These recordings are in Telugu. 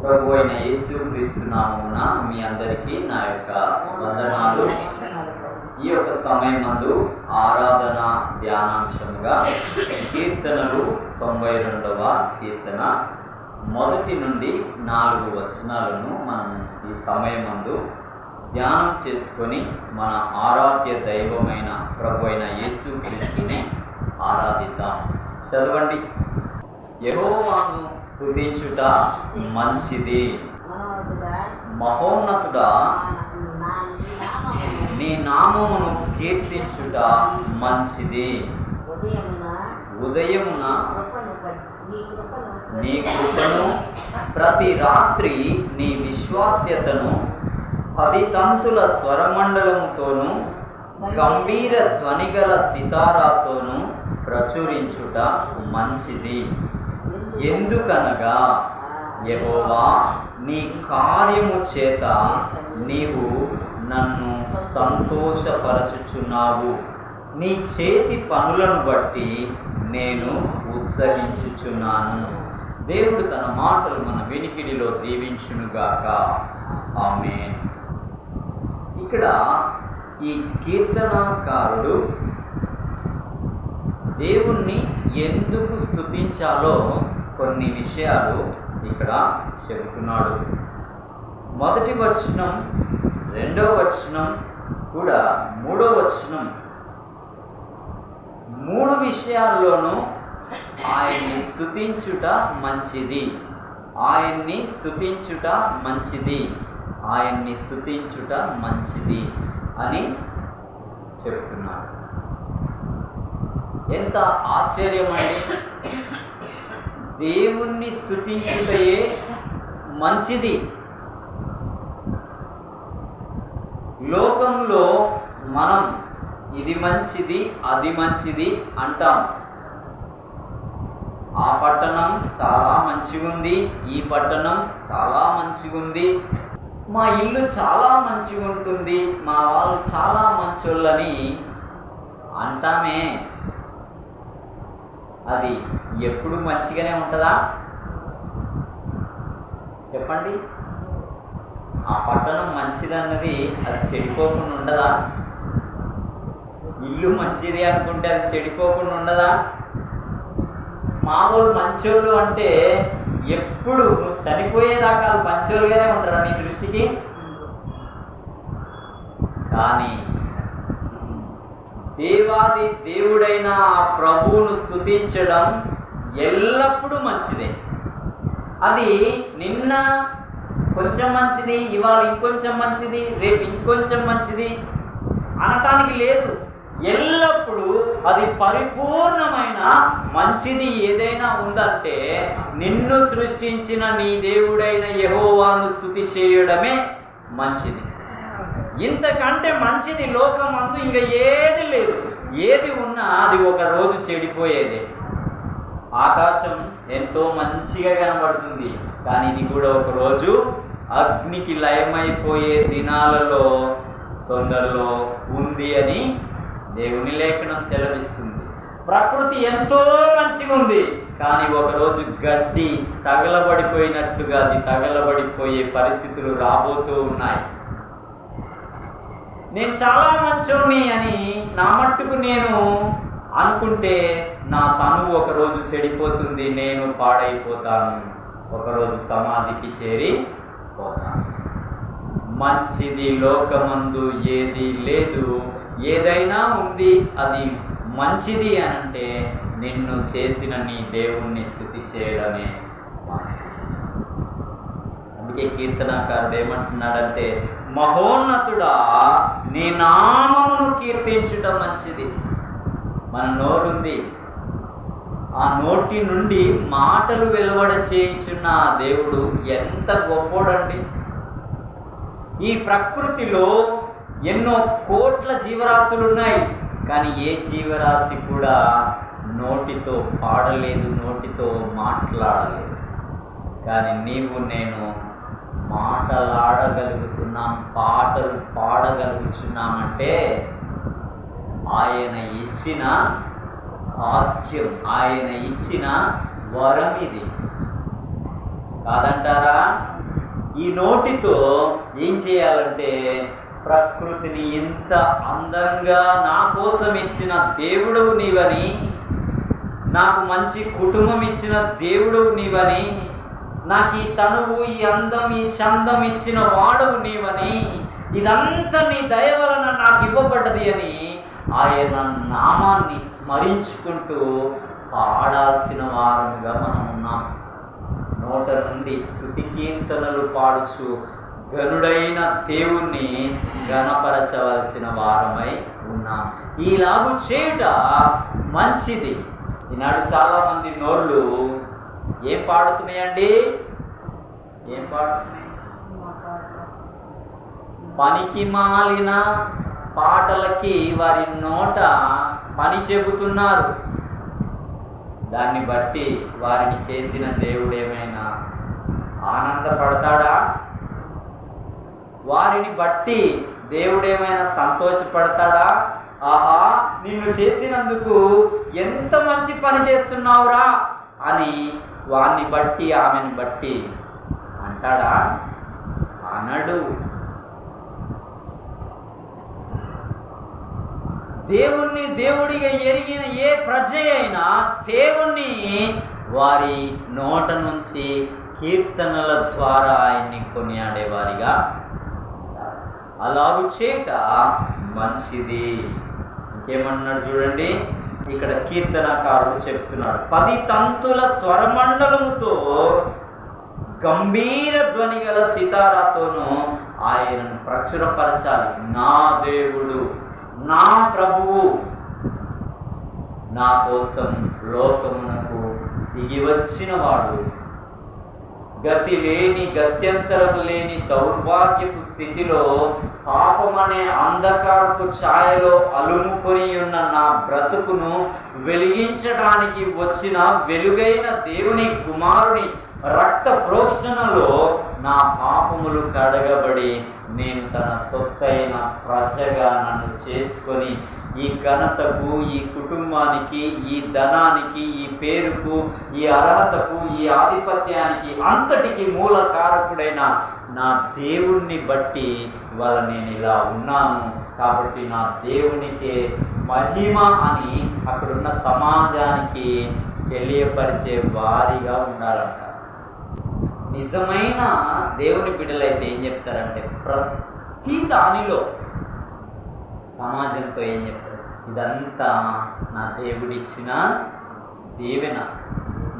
ప్రభు అయిన యేసుక్రీస్తు నామమున మీ అందరికీ నా యొక్క వందనాలు. ఈ యొక్క సమయమందు ఆరాధన ధ్యానాంశముగా కీర్తనలు 92వ కీర్తన 1 నుండి 4 వచనాలను మనం ఈ సమయమందు ధ్యానం చేసుకొని మన ఆరాధ్య దైవమైన ప్రభు అయిన యేసుక్రీస్తుని ఆరాధిద్దాం. చదవండి. యెహోవాను స్తుతించుట మంచిది, మహోన్నతుడా నీ నామమును కీర్తించుట మంచిది. ఉదయమున నీ కృపను, ప్రతి రాత్రి నీ విశ్వాస్యతను 10 తంతుల స్వరమండలముతోనూ గంభీర ధ్వనిగల సితారాతోనూ ప్రచురించుట మంచిది. ఎందుకనగా యెహోవా నీ కార్యము చేత నీవు నన్ను సంతోషపరచుచున్నావు. నీ చేతి పనులను బట్టి నేను ఉత్సహించుచున్నాను. దేవుడు తన మాటలు మన వినికిడిలో దీవించునుగాక. ఆమేన్. ఇక్కడ ఈ కీర్తనకారుడు దేవుణ్ణి ఎందుకు స్తుతించాలో కొన్ని విషయాలు ఇక్కడ చెబుతున్నాడు. 1వ వచనం, 2వ వచనం కూడా 3వ వచనం, 3 విషయాల్లోనూ ఆయన్ని స్తుతించుట మంచిది, ఆయన్ని స్తుతించుట మంచిది, ఆయన్ని స్తుతించుట మంచిది అని చెప్తున్నాడు. ఎంత ఆశ్చర్యమండి! దేవుణ్ణి స్తుతించుటయే మంచిది. లోకంలో మనం ఇది మంచిది, అది మంచిది అంటాం. ఆ పట్టణం చాలా మంచిగుంది, ఈ పట్టణం చాలా మంచిగుంది, మా ఇల్లు చాలా మంచిగా ఉంటుంది, మా వాళ్ళు చాలా మంచోళ్ళని అంటామే. అది ఎప్పుడు మంచిగానే ఉంటుందా? చెప్పండి. ఆ పట్టణం మంచిదన్నది అది చెడిపోకుండా ఉండదా? ఇల్లు మంచిది అనుకుంటే అది చెడిపోకుండా ఉండదా? మామూలు మంచోళ్ళు అంటే ఎప్పుడు చనిపోయేదాకా మంచోళ్ళుగానే ఉంటారా నీ దృష్టికి? కానీ దేవాది దేవుడైన ఆ ప్రభువును స్తుతించడం ఎల్లప్పుడూ మంచిదే. అది నిన్న కొంచెం మంచిది, ఇవాళ ఇంకొంచెం మంచిది, రేపు ఇంకొంచెం మంచిది అనటానికి లేదు. ఎల్లప్పుడూ అది పరిపూర్ణమైన మంచిది. ఏదైనా ఉందంటే నిన్ను సృష్టించిన నీ దేవుడైన యెహోవాను స్తుతి చేయడమే మంచిది. ఇంతకంటే మంచిది లోకమందు ఇంకా ఏది లేదు. ఏది ఉన్నా అది ఒక రోజు చెడిపోయేదే. ఆకాశం ఎంతో మంచిగా కనబడుతుంది, కానీ ఇది కూడా ఒక రోజు అగ్నికి లయమైపోయే దినాలలో తొందరలో ఉంది అని దేవుని లేఖనం సెలవిస్తుంది. ప్రకృతి ఎంతో మంచిగా ఉంది, కానీ ఒకరోజు గడ్డి తగలబడిపోయినట్లుగా అది తగలబడిపోయే పరిస్థితులు రాబోతూ ఉన్నాయి. నేను చాలా మంచోని అని నా మట్టుకు నేను అనుకుంటే నా తనువు ఒకరోజు చెడిపోతుంది, నేను పాడైపోతాను, ఒకరోజు సమాధికి చేరి పోతాను. మంచిది లోకమందు ఏది లేదు. ఏదైనా ఉంది అది మంచిది అనంటే నిన్ను చేసిన నీ దేవుణ్ణి స్తుతి చేయడమే మంచిది. అందుకే కీర్తనాకారుడు ఏమంటున్నాడంటే, మహోన్నతుడా నీ నామమును కీర్తించుట మంచిది. మన నోరుంది, ఆ నోటి నుండి మాటలు వెలువడ చేయుచున్న ఆ దేవుడు ఎంత గొప్పోడండి. ఈ ప్రకృతిలో ఎన్నో కోట్ల జీవరాశులు ఉన్నాయి, కానీ ఏ జీవరాశి కూడా నోటితో పాడలేదు, నోటితో మాట్లాడలేదు. కానీ నీవు నేను మాటలాడగలుగుతున్నాం, పాటలు పాడగలుగుతున్నామంటే ఆయన ఇచ్చిన భాగ్యం, ఆయన ఇచ్చిన వరం ఇది. కాదంటారా? ఈ నోటితో ఏం చేయాలంటే ప్రకృతిని ఇంత అందంగా నా కోసం ఇచ్చిన దేవుడవు నీవని, నాకు మంచి కుటుంబం ఇచ్చిన దేవుడవు నీవని, నాకు ఈ తనువు, ఈ అందం, ఈ చందం ఇచ్చిన వాడవు నీవని, ఇదంతా నీ దయ వలన నాకు ఇవ్వబడ్డది అని ఆయన నామాన్ని స్మరించుకుంటూ పాడాల్సిన వారముగా మనం ఉన్నాం. నోట నుండి స్తుతి కీర్తనలు పాడుచు గనుడైన దేవుణ్ణి గణపరచవలసిన వారమై ఉన్నాం. ఈలాగు చేయుట మంచిది. ఈనాడు చాలామంది నోళ్ళు ఏం పాడుతున్నాయండి? ఏం పాడుతున్నాయి? పనికి మాలిన పాటలకి వారి నోట పని చెబుతున్నారు. దాన్ని బట్టి వారిని చేసిన దేవుడు ఏమైనా ఆనందపడతాడా? వారిని బట్టి దేవుడేమైనా సంతోషపడతాడా? ఆహా, నిన్ను చేసినందుకు ఎంత మంచి పని చేస్తున్నావురా అని వారిని బట్టి, ఆమెను బట్టి అంటాడా? అనడు. దేవుణ్ణి దేవుడిగా ఎరిగిన ఏ ప్రజ అయినా దేవుణ్ణి వారి నోట నుంచి కీర్తనల ద్వారా ఆయన్ని కొనియాడేవారిగా అలాగు చేట మంచిది. ఇంకేమన్నాడు చూడండి, ఇక్కడ కీర్తనకారుడు చెప్తున్నాడు, 10 తంతుల స్వరమండలముతో గంభీర ధ్వని గల సితారాతోనూ ఆయనను ప్రచురపరచాలి. నా దేవుడు, నా ప్రభువు నా కోసం లోకమునకు దిగి వచ్చిన వాడు, గతి లేని, గత్యంతరం లేని దౌర్భాగ్యపు స్థితిలో పాపమనే అంధకారపు ఛాయలో అలుముకొని ఉన్న నా బ్రతుకును వెలిగించడానికి వచ్చిన వెలుగైన దేవుని కుమారుని రక్త ప్రోక్షణలో నా పాపములు కడగబడి నేను తన సొత్తైన ప్రజగా నన్ను చేసుకొని ఈ ఘనతకు, ఈ కుటుంబానికి, ఈ ధనానికి, ఈ పేరుకు, ఈ అర్హతకు, ఈ ఆధిపత్యానికి అంతటికి మూల కారకుడైన నా దేవుణ్ణి బట్టి ఇవాళ నేను ఇలా ఉన్నాను. కాబట్టి నా దేవునికే మహిమ అని అక్కడున్న సమాజానికి తెలియపరిచే వారిగా ఉండాలంట. నిజమైన దేవుని బిడ్డలైతే ఏం చెప్తారంటే ప్రతి దానిలో సమాజంతో ఏం చెప్తారు? ఇదంతా నా దేవుడిచ్చిన దీవెన,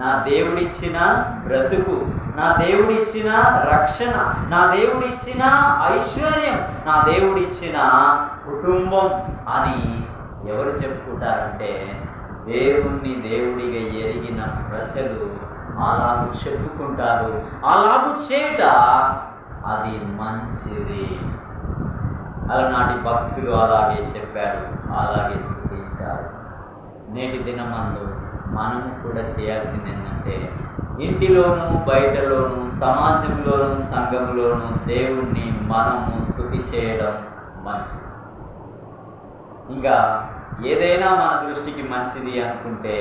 నా దేవుడిచ్చిన బ్రతుకు, నా దేవుడిచ్చిన రక్షణ, నా దేవుడిచ్చిన ఐశ్వర్యం, నా దేవుడిచ్చిన కుటుంబం అని ఎవరు చెప్పుకుంటారంటే దేవుణ్ణి దేవుడిగా ఎరిగిన ప్రజలు అలాగూ చెప్పుకుంటారు. అలాగూ చేట అది మంచిది. అలనాటి భక్తులు అలాగే చెప్పారు, అలాగే స్తుతించారు. నేటి దినమందు మనము కూడా చేయాల్సింది ఏంటంటే ఇంటిలోనూ, బయటలోనూ, సమాజంలోనూ, సంఘంలోనూ దేవుణ్ణి మనము స్తుతి చేయడం మంచిది. ఇంకా ఏదైనా మన దృష్టికి మంచిది అనుకుంటే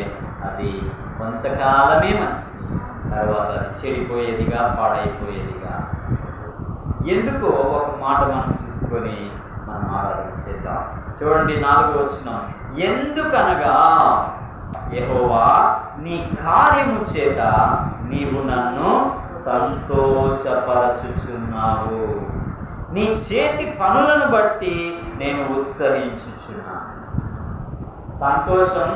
అది కొంతకాలమే మంచిది, తర్వాత చెడిపోయేదిగా, పాడైపోయేదిగా. ఎందుకో ఒక మాట మనం చూసుకొని మనం ఆరాధన చేద్దాం. చూడండి 4వ వచనం, ఎందుకనగా యెహోవా నీ కార్యము చేత నీవు నన్ను సంతోషపరచుచున్నావు, నీ చేతి పనులను బట్టి నేను ఉత్సహించుచున్నాను. సంతోషం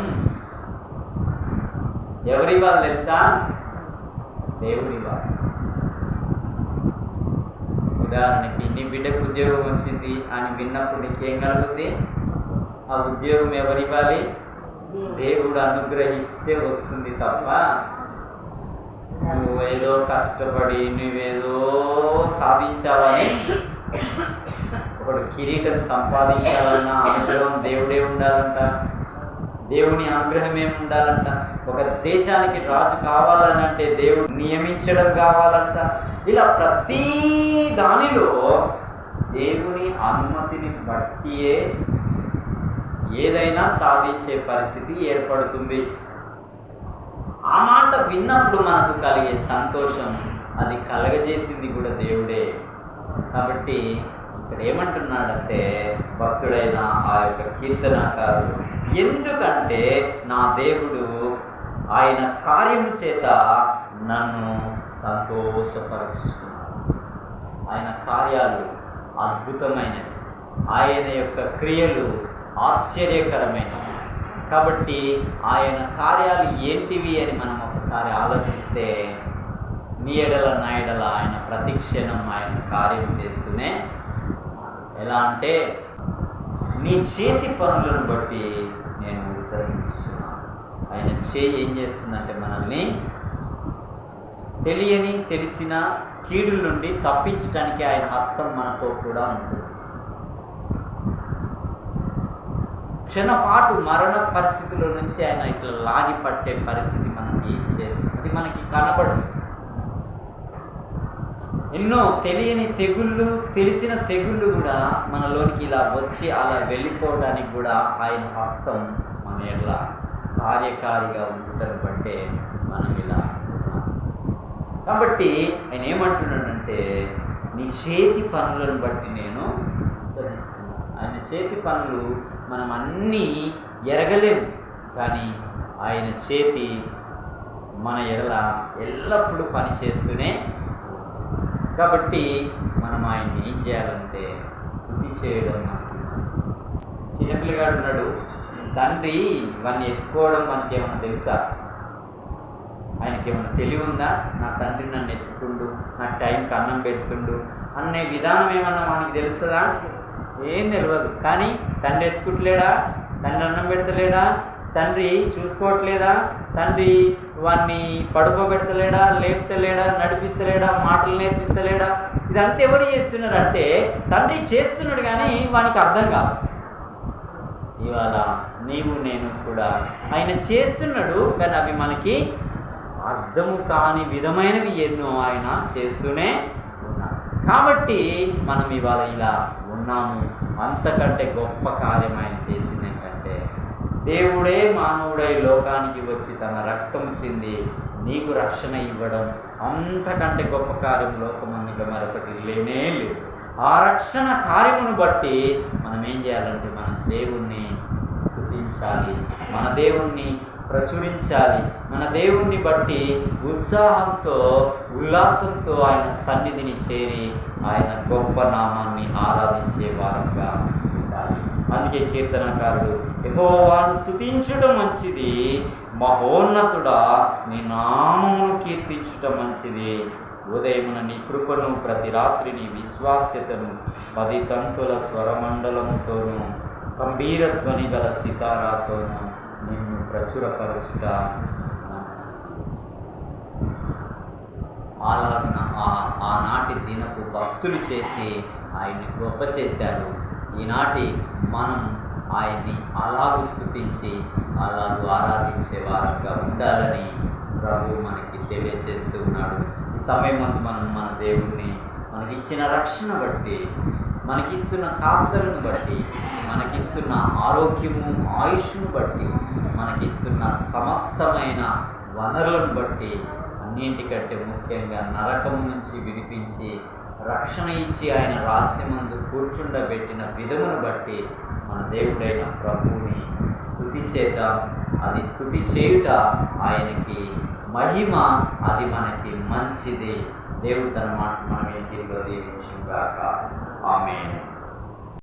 ఎవరి వాళ్ళు తెలుసా? దేవుడి వాళ్ళు. ఉదాహరణకి నీ బిడ్డకు ఉద్యోగం వచ్చింది అని విన్నప్పుడు నీకేం కలుగుతుంది? ఆ ఉద్యోగం ఎవరివ్వాలి? దేవుడు అనుగ్రహిస్తే వస్తుంది తప్ప నువ్వేదో కష్టపడి నువ్వేదో సాధించాలని, ఒకడు కిరీటం సంపాదించాలన్నా అనుగ్రహం దేవుడే ఉండాలంట, దేవుని అనుగ్రహం ఏమి ఉండాలంట. ఒక దేశానికి రాజు కావాలని అంటే దేవుడు నియమించడం కావాలంట. ఇలా ప్రతి దానిలో దేవుని అనుమతిని బట్టియే ఏదైనా సాధించే పరిస్థితి ఏర్పడుతుంది. ఆ మాట విన్నప్పుడు మనకు కలిగే సంతోషం అది కలగజేసింది కూడా దేవుడే. కాబట్టి ఇక్కడ ఏమంటున్నాడంటే భక్తుడైన ఆ యొక్క కీర్తనకారుడు, ఎందుకంటే నా దేవుడు ఆయన కార్యము చేత నన్ను సంతోషపరుచుతున్నాడు. ఆయన కార్యాలు అద్భుతమైనవి, ఆయన యొక్క క్రియలు ఆశ్చర్యకరమైనవి. కాబట్టి ఆయన కార్యాలు ఏంటివి అని మనం ఒకసారి ఆలోచిస్తే, నీ ఎడల నా ఎడల ఆయన ప్రతిక్షణం ఆయన కార్యం చేస్తూనే. ఎలా అంటే, నీ చేతి పనులను బట్టి నేను ఉత్సహించున్నాను. ఆయన చేయి ఏం చేస్తుందంటే మనల్ని తెలిసిన కీడుల నుండి తప్పించడానికి ఆయన హస్తం మనతో కూడా ఉంటుంది. క్షణపాటు మరణ పరిస్థితుల నుంచి ఆయన ఇట్లా లాగి పట్టే పరిస్థితి మనకి చేస్తుంది. అది మనకి కనబడదు. ఎన్నో తెలియని తెగుళ్ళు, తెలిసిన తెగుళ్ళు కూడా మనలోనికి ఇలా వచ్చి అలా వెళ్ళిపోవడానికి కూడా ఆయన హస్తం మన ఎలా కార్యకారిగా ఉంటుందని బట్టే మనం ఇలా. కాబట్టి ఆయన ఏమంటున్నాడంటే, నీ చేతి పనులను బట్టి నేను విస్తరిస్తున్నాను. ఆయన చేతి పనులు మనం అన్నీ ఎరగలేము, కానీ ఆయన చేతి మన ఎడల ఎల్లప్పుడూ పని చేస్తూనే. కాబట్టి మనం ఆయన్ని ఏం చేయాలంటే స్తుతి చేయడం మనకి మంచిది. చిన్నపిల్లగాడు ఉన్నాడు, తండ్రి ఇవన్నీ ఎత్తుకోవడం మనకి ఏమన్నా తెలుసా? ఆయనకి ఏమన్నా తెలివి ఉందా? నా తండ్రి నన్ను ఎత్తుకుండు, నాకు టైంకి అన్నం పెడుతుండు అనే విధానం ఏమన్నా మనకి తెలుస్తుందా? ఏం తెలియదు. కానీ తండ్రి ఎత్తుకుంటలేడా? తండ్రి అన్నం పెడతలేడా? తండ్రి చూసుకోవట్లేదా? తండ్రి వాడిని పడుకోబెడతలేడా? లేపుతలేడా? నడిపిస్తలేడా? మాటలు నేర్పిస్తలేడా? ఇదంతా ఎవరు చేస్తున్నారు అంటే తండ్రి చేస్తున్నాడు, కానీ వానికి అర్థం కాదు. ఇవాళ నీవు నేను కూడా ఆయన చేస్తున్నాడు, కానీ అవి మనకి అర్థము కాని విధమైనవి ఎన్నో ఆయన చేస్తూనే ఉన్నాడు. కాబట్టి మనం ఇవాళ ఇలా ఉన్నాము. అంతకంటే గొప్ప కార్యం ఆయన చేసింది ఏంటంటే, దేవుడే మానవుడై లోకానికి వచ్చి తన రక్తము చెంది నీకు రక్షణ ఇవ్వడం. అంతకంటే గొప్ప కార్యం లోకమన్నిక మరొకటి లేనే లేదు. ఆ రక్షణ కార్యమును బట్టి మనం ఏం చేయాలంటే, మన దేవుణ్ణి స్తుతించాలి, మన దేవుణ్ణి ప్రచురించాలి, మన దేవుణ్ణి బట్టి ఉత్సాహంతో ఉల్లాసంతో ఆయన సన్నిధిని చేరి ఆయన గొప్ప నామాన్ని ఆరాధించే వారంగా ఉండాలి. అందుకే కీర్తనకారుడు, యెహోవాను స్తుతించుట మంచిది, మహోన్నతుడా నీ నామమును కీర్తించుట మంచిది. ఉదయమున నీ కృపను, ప్రతి రాత్రి నీ విశ్వాస్యతను 10 తంతుల స్వరమండలముతోనూ గంభీర ధ్వని గల సితారాతోనూ నిన్ను ప్రచురపరచుట మంచిది. అలాగన ఆనాటి దినపు భక్తులు చేసి ఆయన్ని గొప్ప చేశారు. ఈనాటి మనం ఆయన్ని అలాగూ స్తుతించి అలాగూ ఆరాధించే వారంగా ఉండాలని ప్రభు మనకి తెలియజేస్తూ ఉన్నాడు. ఈ సమయం మనం మన దేవుణ్ణి మనకిచ్చిన రక్షణ బట్టి, మనకిస్తున్న కాపుదలను బట్టి, మనకిస్తున్న ఆరోగ్యము ఆయుష్ను బట్టి, మనకిస్తున్న సమస్తమైన వనరులను బట్టి, అన్నింటికంటే ముఖ్యంగా నరకం నుంచి విడిపించి రక్షణ ఇచ్చి ఆయన రాజ్యమందు కూర్చుండబెట్టిన విధమును బట్టి మన దేవుడైన ప్రభువుని స్తుతి చేద్దాం. అది స్తుతి చేయుట ఆయనకి మహిమ, అది మనకి మంచిది. దేవుడు తన మాట మన వెనుకలో దీవించుగాక. ఆమేన్.